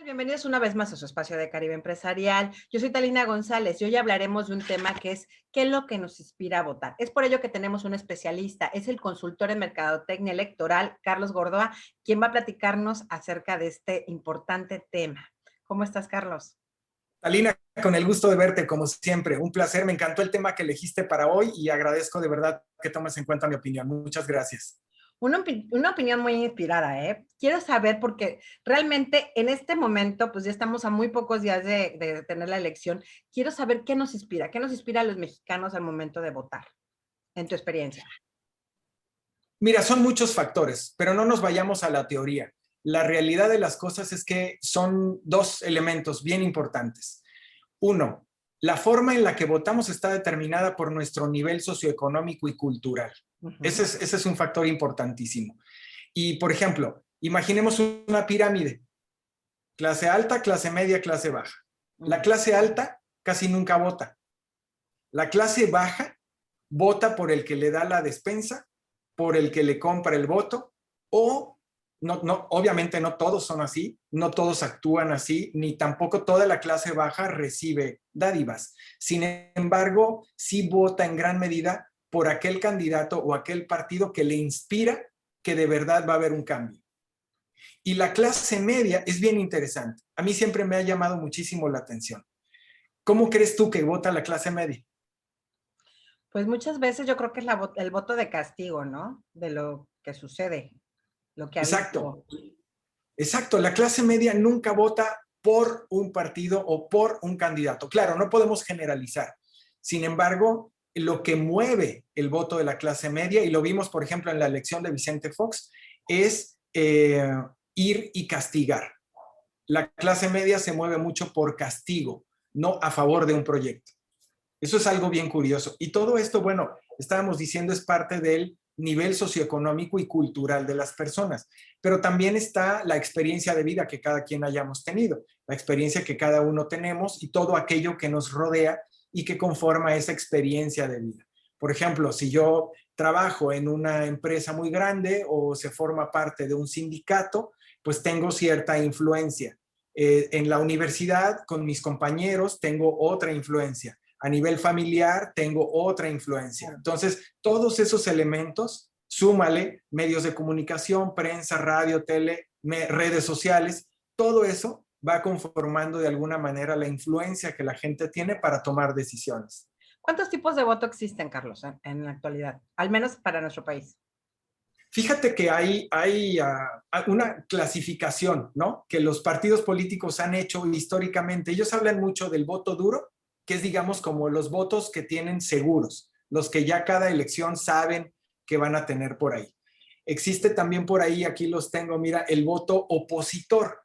Bienvenidos una vez más a su espacio de Caribe Empresarial. Yo soy Talina González y hoy hablaremos de un tema que es ¿qué es lo que nos inspira a votar? Es por ello que tenemos un especialista, es el consultor en mercadotecnia electoral, Carlos Gordoa, quien va a platicarnos acerca de este importante tema. ¿Cómo estás, Carlos? Alina, con el gusto de verte, como siempre. Un placer, me encantó el tema que elegiste para hoy y agradezco de verdad que tomes en cuenta mi opinión. Muchas gracias. Una opinión muy inspirada, ¿eh? Quiero saber, porque realmente en este momento, pues ya estamos a muy pocos días de tener la elección. Quiero saber qué nos inspira a los mexicanos al momento de votar, en tu experiencia. Mira, son muchos factores, pero no nos vayamos a la teoría. La realidad de las cosas es que son dos elementos bien importantes. Uno, la forma en la que votamos está determinada por nuestro nivel socioeconómico y cultural. Ese es un factor importantísimo. Y, por ejemplo, imaginemos una pirámide. Clase alta, clase media, clase baja. La clase alta casi nunca vota. La clase baja vota por el que le da la despensa, por el que le compra el voto, o obviamente no todos son así, no todos actúan así, ni tampoco toda la clase baja recibe dádivas. Sin embargo, sí vota en gran medida por aquel candidato o aquel partido que le inspira que de verdad va a haber un cambio. Y la clase media es bien interesante. A mí siempre me ha llamado muchísimo la atención. ¿Cómo crees tú que vota la clase media? Pues muchas veces yo creo que es el voto de castigo, ¿no? De lo que sucede, lo que ha Exacto, visto. exacto. La clase media nunca vota por un partido o por un candidato. Claro, no podemos generalizar. Sin embargo, lo que mueve el voto de la clase media, y lo vimos, por ejemplo, en la elección de Vicente Fox, es ir y castigar. La clase media se mueve mucho por castigo, no a favor de un proyecto. Eso es algo bien curioso. Y todo esto, bueno, estábamos diciendo, es parte del nivel socioeconómico y cultural de las personas. Pero también está la experiencia de vida que cada quien hayamos tenido, la experiencia que cada uno tenemos y todo aquello que nos rodea y que conforma esa experiencia de vida. Por ejemplo, si yo trabajo en una empresa muy grande o se forma parte de un sindicato, pues tengo cierta influencia. En la universidad, con mis compañeros, tengo otra influencia. A nivel familiar, tengo otra influencia. Entonces, todos esos elementos, súmale medios de comunicación, prensa, radio, tele, redes sociales, todo eso va conformando de alguna manera la influencia que la gente tiene para tomar decisiones. ¿Cuántos tipos de voto existen, Carlos, en la actualidad? Al menos para nuestro país. Fíjate que hay una clasificación, ¿no? Que los partidos políticos han hecho históricamente. Ellos hablan mucho del voto duro, que es, digamos, como los votos que tienen seguros, los que ya cada elección saben que van a tener por ahí. Existe también por ahí, aquí los tengo, mira, el voto opositor,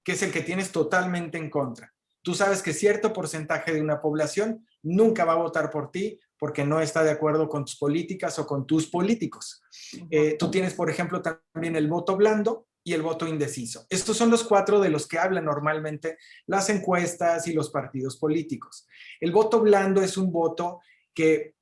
que es el que tienes totalmente en contra. Tú sabes que cierto porcentaje de una población nunca va a votar por ti porque no está de acuerdo con tus políticas o con tus políticos. Tú tienes, por ejemplo, también el voto blando y el voto indeciso. Estos son los cuatro de los que hablan normalmente las encuestas y los partidos políticos. El voto blando es un voto que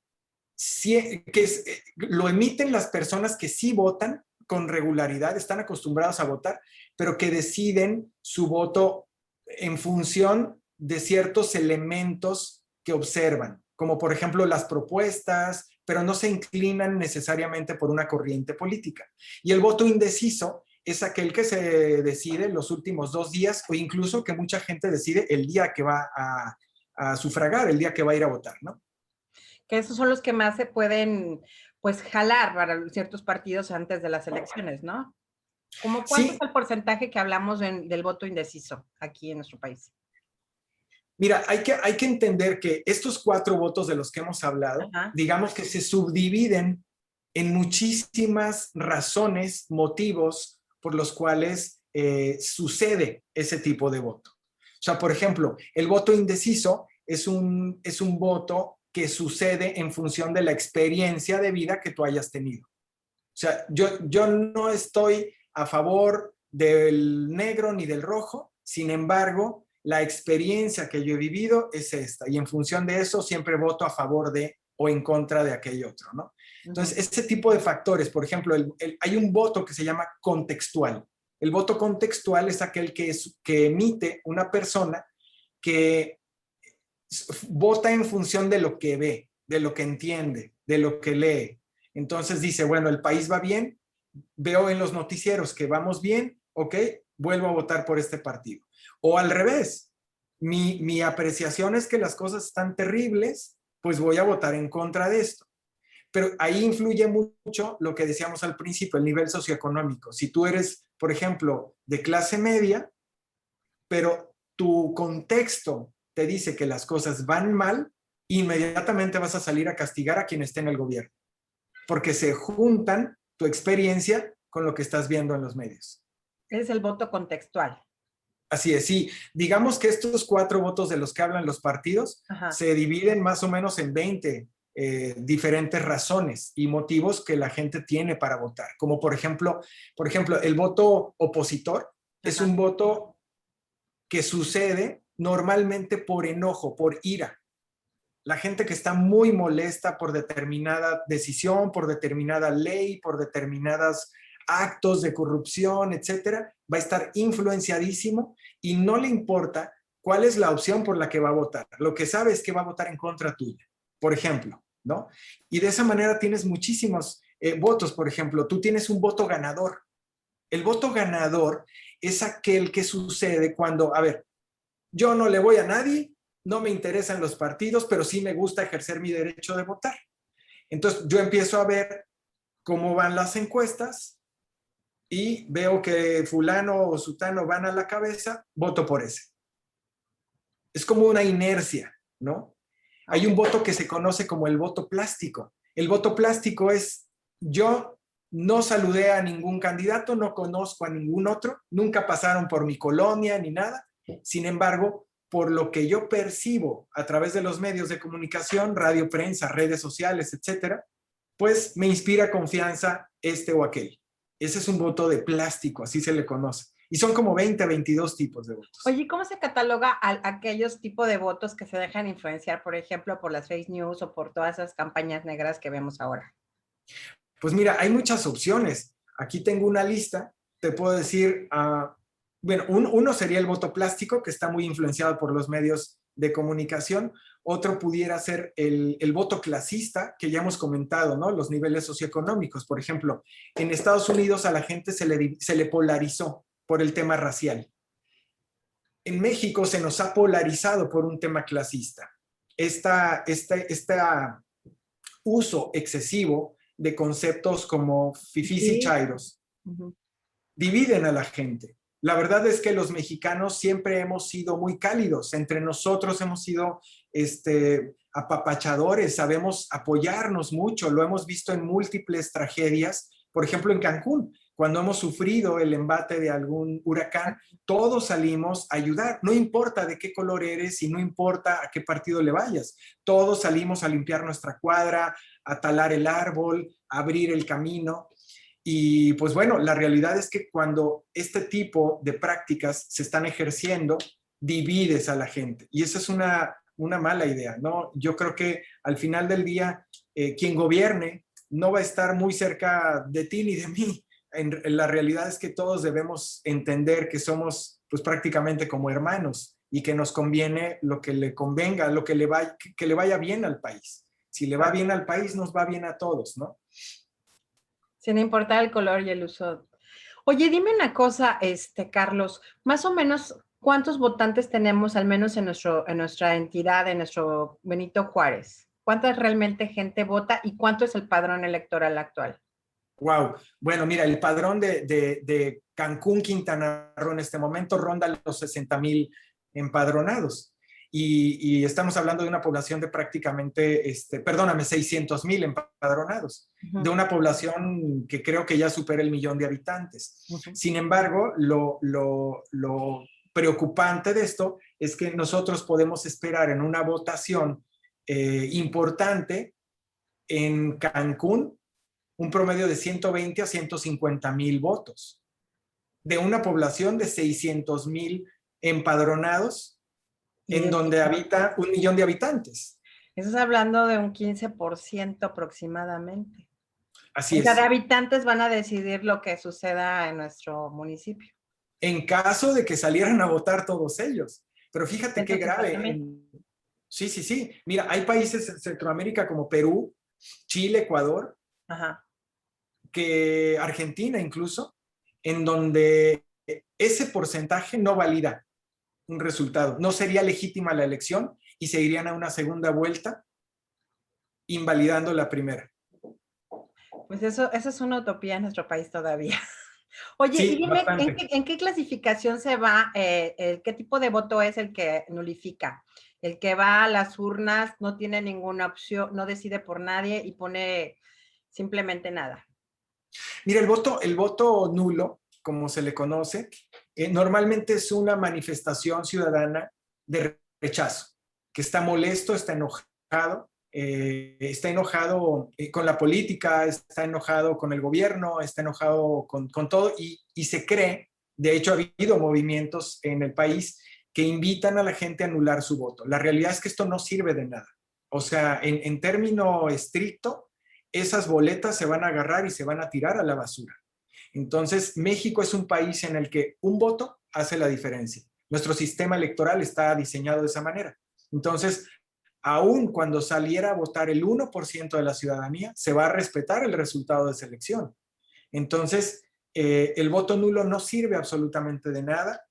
lo emiten las personas que sí votan con regularidad, están acostumbrados a votar, pero que deciden su voto en función de ciertos elementos que observan, como por ejemplo las propuestas, pero no se inclinan necesariamente por una corriente política. Y el voto indeciso es aquel que se decide los últimos 2 días o incluso que mucha gente decide el día que va a sufragar, el día que va a ir a votar, ¿no? Que esos son los que más se pueden, pues, jalar para ciertos partidos antes de las elecciones, ¿no? ¿Cómo cuánto es Sí, el porcentaje que hablamos del voto indeciso aquí en nuestro país? mira, hay que entender que estos 4 votos de los que hemos hablado, Ajá. digamos que se subdividen en muchísimas razones, motivos por los cuales sucede ese tipo de voto. O sea, por ejemplo, el voto indeciso es un voto que sucede en función de la experiencia de vida que tú hayas tenido. O sea, yo no estoy a favor del negro ni del rojo, sin embargo, la experiencia que yo he vivido es esta, y en función de eso siempre voto a favor de o en contra de aquel otro, ¿no? Entonces, ese tipo de factores, por ejemplo, hay un voto que se llama contextual. El voto contextual es aquel que emite una persona que vota en función de lo que ve, de lo que entiende, de lo que lee. Entonces dice, bueno, el país va bien, veo en los noticieros que vamos bien, ok, vuelvo a votar por este partido. O al revés, mi apreciación es que las cosas están terribles, pues voy a votar en contra de esto. Pero ahí influye mucho lo que decíamos al principio, el nivel socioeconómico. Si tú eres, por ejemplo, de clase media, pero tu contexto te dice que las cosas van mal, inmediatamente vas a salir a castigar a quien esté en el gobierno, porque se juntan tu experiencia con lo que estás viendo en los medios. Es el voto contextual. Así es, sí. Digamos que estos 4 votos de los que hablan los partidos se dividen más o menos en 20 diferentes razones y motivos que la gente tiene para votar. Como por ejemplo, el voto opositor es un voto que sucede normalmente por enojo, por ira. La gente que está muy molesta por determinada decisión, por determinada ley, por determinados actos de corrupción, etcétera, va a estar influenciadísimo y no le importa cuál es la opción por la que va a votar. Lo que sabe es que va a votar en contra tuya, por ejemplo, ¿no? Y de esa manera tienes muchísimos votos. Por ejemplo, tú tienes un voto ganador. El voto ganador es aquel que sucede cuando, a ver, yo no le voy a nadie, no me interesan los partidos, pero sí me gusta ejercer mi derecho de votar. Entonces yo empiezo a ver cómo van las encuestas y veo que fulano o sutano van a la cabeza, voto por ese. Es como una inercia, ¿no? Hay un voto que se conoce como el voto plástico. El voto plástico es, yo no saludé a ningún candidato, no conozco a ningún otro, nunca pasaron por mi colonia ni nada. Sin embargo, por lo que yo percibo a través de los medios de comunicación, radio, prensa, redes sociales, etcétera, pues me inspira confianza este o aquel. Ese es un voto de plástico, así se le conoce. Y son como 20 a 22 tipos de votos. Oye, ¿cómo se cataloga a aquellos tipos de votos que se dejan influenciar, por ejemplo, por las fake news o por todas esas campañas negras que vemos ahora? Pues mira, hay muchas opciones. Aquí tengo una lista. Te puedo decir, bueno, uno sería el voto plástico, que está muy influenciado por los medios de comunicación. Otro pudiera ser el voto clasista, que ya hemos comentado, ¿no? Los niveles socioeconómicos. Por ejemplo, en Estados Unidos a la gente se le polarizó por el tema racial. En México se nos ha polarizado por un tema clasista. Este uso excesivo de conceptos como fifís y chairos dividen a la gente. La verdad es que los mexicanos siempre hemos sido muy cálidos, entre nosotros hemos sido apapachadores, sabemos apoyarnos mucho, lo hemos visto en múltiples tragedias, por ejemplo en Cancún, cuando hemos sufrido el embate de algún huracán, todos salimos a ayudar, no importa de qué color eres y no importa a qué partido le vayas, todos salimos a limpiar nuestra cuadra, a talar el árbol, a abrir el camino. Y pues bueno, la realidad es que cuando este tipo de prácticas se están ejerciendo, divides a la gente. Y esa es una mala idea, ¿no? Yo creo que al final del día, quien gobierne no va a estar muy cerca de ti ni de mí. La realidad es que todos debemos entender que somos pues prácticamente como hermanos y que nos conviene lo que le convenga, lo que le vaya bien al país. Si le va bien al país, nos va bien a todos, ¿no? Sin importar el color y el uso. Oye, dime una cosa, Carlos, más o menos, ¿cuántos votantes tenemos al menos en nuestra entidad, en nuestro Benito Juárez? ¿Cuánta realmente gente vota y cuánto es el padrón electoral actual? Wow. Bueno, mira, el padrón de Cancún, Quintana Roo en este momento ronda los 60,000 empadronados. Y estamos hablando de una población de prácticamente, perdóname, 600,000 empadronados, de una población que creo que ya supera el 1,000,000 de habitantes. Sin embargo, lo preocupante de esto es que nosotros podemos esperar en una votación importante en Cancún un promedio de 120 a 150,000 votos, de una población de 600,000 empadronados en donde Identificados. habita 1 millón de habitantes. Estás hablando de un 15% aproximadamente. Así O sea, de es. habitantes van a decidir lo que suceda en nuestro municipio. En caso de que salieran a votar todos ellos. Pero fíjate qué Piensas igual grave. también. Sí, sí, sí. Mira, hay países en Centroamérica como Perú, Chile, Ecuador, Ajá. que Argentina incluso, en donde ese porcentaje no valida un resultado. No sería legítima la elección y se irían a una segunda vuelta invalidando la primera. Pues eso es una utopía en nuestro país todavía. Oye, y Sí, dime, ¿en bastante. qué, en qué clasificación se va, qué tipo de voto es el que nulifica? El que va a las urnas, no tiene ninguna opción, no decide por nadie y pone simplemente nada. Mira, el voto nulo, como se le conoce, normalmente es una manifestación ciudadana de rechazo, que está molesto, está enojado con la política, está enojado con el gobierno, está enojado con todo y se cree, de hecho ha habido movimientos en el país que invitan a la gente a anular su voto. La realidad es que esto no sirve de nada. O sea, en término estricto, esas boletas se van a agarrar y se van a tirar a la basura. Entonces, México es un país en el que un voto hace la diferencia. Nuestro sistema electoral está diseñado de esa manera. Entonces, aun cuando saliera a votar el 1% de la ciudadanía, se va a respetar el resultado de esa elección. Entonces, el voto nulo no sirve absolutamente de nada.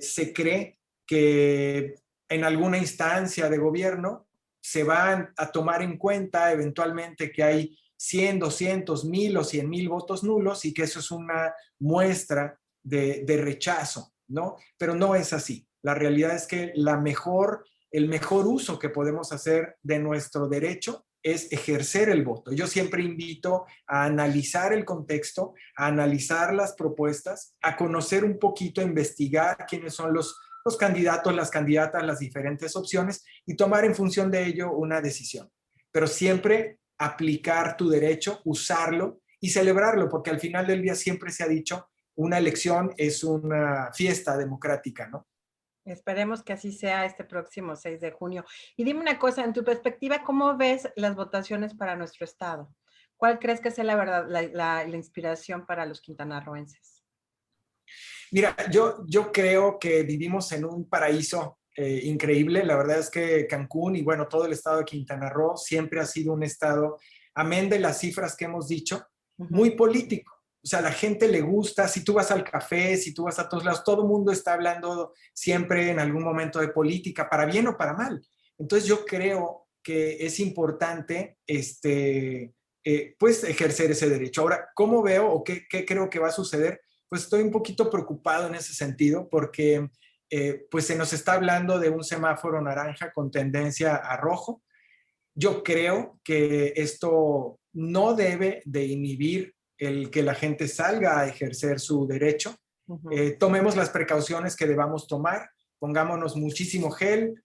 Se cree que en alguna instancia de gobierno se van a tomar en cuenta eventualmente que hay 100, 200, 1000 o 100,000 votos nulos y que eso es una muestra de rechazo, ¿no? Pero no es así. La realidad es que el mejor uso que podemos hacer de nuestro derecho es ejercer el voto. Yo siempre invito a analizar el contexto, a analizar las propuestas, a conocer un poquito, a investigar quiénes son los candidatos, las candidatas, las diferentes opciones y tomar en función de ello una decisión. Pero siempre aplicar tu derecho, usarlo y celebrarlo, porque al final del día siempre se ha dicho, una elección es una fiesta democrática, ¿no? Esperemos que así sea este próximo 6 de junio. Y dime una cosa, en tu perspectiva, ¿cómo ves las votaciones para nuestro estado? ¿Cuál crees que sea la verdad, la inspiración para los quintanarroenses? Mira, yo creo que vivimos en un paraíso increíble. La verdad es que Cancún y bueno, todo el estado de Quintana Roo siempre ha sido un estado, amén de las cifras que hemos dicho, Ujú. muy político. O sea, a la gente le gusta, si tú vas al café, si tú vas a todos lados, todo el mundo está hablando siempre en algún momento de política, para bien o para mal. Entonces yo creo que es importante pues ejercer ese derecho. Ahora, ¿cómo veo o qué creo que va a suceder? Pues estoy un poquito preocupado en ese sentido porque pues se nos está hablando de un semáforo naranja con tendencia a rojo. Yo creo que esto no debe de inhibir el que la gente salga a ejercer su derecho. Ujú. Tomemos las precauciones que debamos tomar, pongámonos muchísimo gel,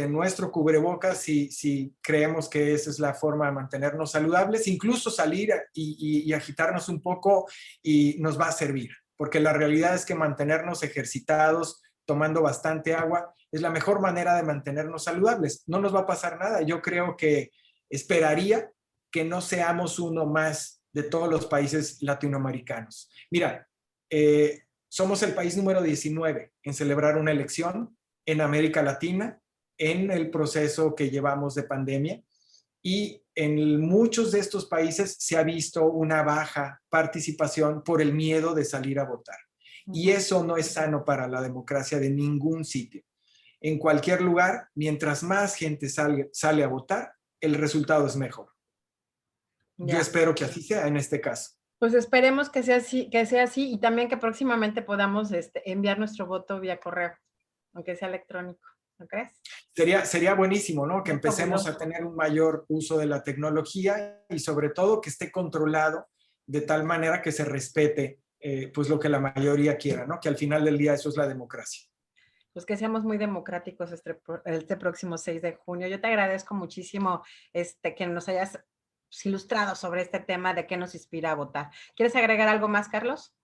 nuestro cubrebocas si creemos que esa es la forma de mantenernos saludables, incluso salir y agitarnos un poco y nos va a servir, porque la realidad es que mantenernos ejercitados, tomando bastante agua, es la mejor manera de mantenernos saludables. No nos va a pasar nada. Yo creo que esperaría que no seamos uno más de todos los países latinoamericanos. Mira, somos el país número 19 en celebrar una elección en América Latina en el proceso que llevamos de pandemia y en muchos de estos países se ha visto una baja participación por el miedo de salir a votar. Y Ujú. eso no es sano para la democracia de ningún sitio. En cualquier lugar, mientras más gente sale a votar, el resultado es mejor. Yo Ya, espero que así sea en este caso. pues esperemos que sea así y también que próximamente podamos enviar nuestro voto vía correo, aunque sea electrónico, ¿no crees? Sería buenísimo, ¿no? Que Sería empecemos a fabuloso. tener un mayor uso de la tecnología y sobre todo que esté controlado de tal manera que se respete pues lo que la mayoría quiera, ¿no? Que al final del día eso es la democracia. Pues que seamos muy democráticos este próximo 6 de junio. Yo te agradezco muchísimo que nos hayas ilustrado sobre este tema de qué nos inspira a votar. ¿Quieres agregar algo más, Carlos?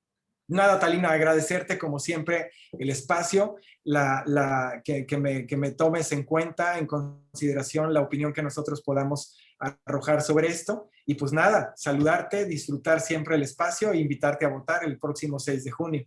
Nada, Talina, agradecerte como siempre el espacio, que me tomes en cuenta, en consideración la opinión que nosotros podamos arrojar sobre esto. Y pues nada, saludarte, disfrutar siempre el espacio e invitarte a votar el próximo 6 de junio.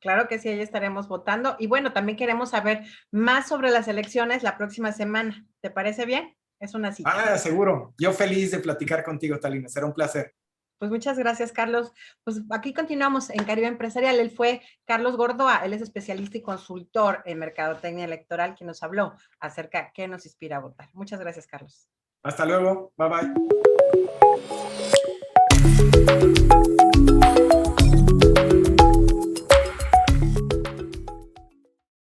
Claro que sí, ahí estaremos votando. Y bueno, también queremos saber más sobre las elecciones la próxima semana. ¿Te parece bien? Es una cita. Ah, seguro. Yo feliz de platicar contigo, Talina. Será un placer. Pues muchas gracias, Carlos. Pues aquí continuamos en Caribe Empresarial. Él fue Carlos Gordoa, él es especialista y consultor en mercadotecnia electoral, quien nos habló acerca de qué nos inspira a votar. Muchas gracias, Carlos. Hasta luego. Bye bye.